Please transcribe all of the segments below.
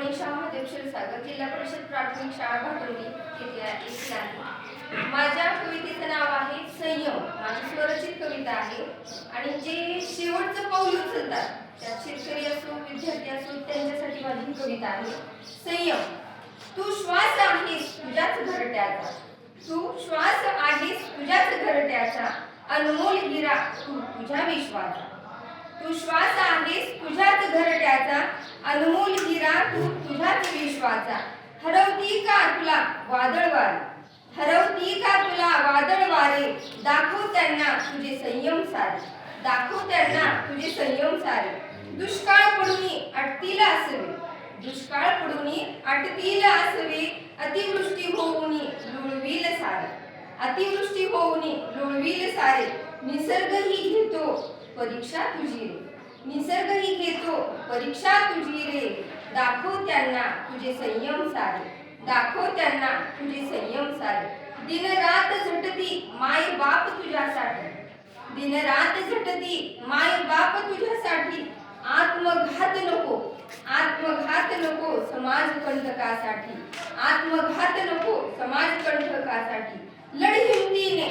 मनीषा महादेव क्षीरसागर, जिल्हा परिषद प्राथमिक शाळा भाटवली येथे आहे. माझ्या कवितेचं नाव आहे संयम. माझी स्वरचित कविता आहे आणि जे शेवटचं पाऊल उचलतात, त्यात शेतकरी असो विद्यार्थी असो त्यांच्यासाठी माझी ही कविता आहे. संयम. तू श्वास आहेस तुझ्याच घरट्याचा, तू श्वास आहेस तुझ्याच घरट्याचा, अनमोल हिरा तू तुझ्या विश्वाचा. तू श्वास आहेस तुझ्याच घरट्याचा, अनमोल हिरा तू तुझ्याच विश्वाचा. हरवती का तुला वादळ वारे, हरवती का तुला वादळ वारे, दाखव त्यांना तुझे संयम सारे, दाखव त्यांना तुझे संयम सारे. दुष्काळ पडूनी अटतील असवे, दुष्काळ पडूनी अटतील असवे, अतिवृष्टी होऊनी लुळवील सारे, अतिवृष्टी होऊनी लुळवील सारे. निसर्गही घेतो परीक्षा तुझी रे, निसर्गही घेतो परीक्षा तुझी रे, दाखव त्यांना तुझे संयम सारे, दाखव त्यांना तुझे संयम सारे. दिन रात झटती माय बाप तुझ्यासाठी, दिन रात झटती माय बाप तुझ्यासाठी. आत्मघात नको, आत्मघात नको समाज कंटकासाठी, आत्मघात नको समाज कंटकासाठी. लढ हिमतीने,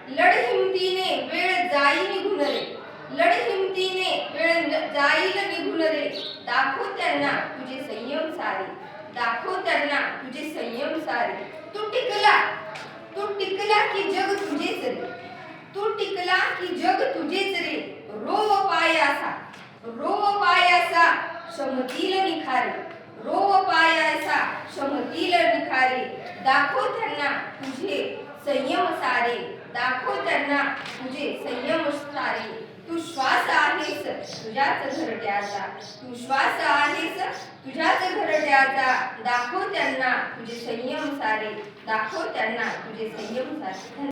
लढ हिमतीने वेळ जाई निघून रे, लढ हिमतीने वेळ जाईल निघून रे, दाखव त्यांना तुझे संयम सारे, दाखव त्यांना तुझे संयम सारे. तू टिकला, तू टिकला की जग तुझेच रे, तू टिकला की जग तुझेच रे. रोव पायासा, रोव पायासा शमतील निखारे, रोव पायासा शमतील निखारे. दाखव त्यांना तुझे संयम सारे, दाखव त्यांना तुझे संयम सारे. तू श्वास आहेस तुझ्याच घरट्याचा, तू श्वास आहेस तुझ्याच घरट्याचा, दाखव त्यांना तुझे संयम सारे, दाखव त्यांना तुझे संयम सारे.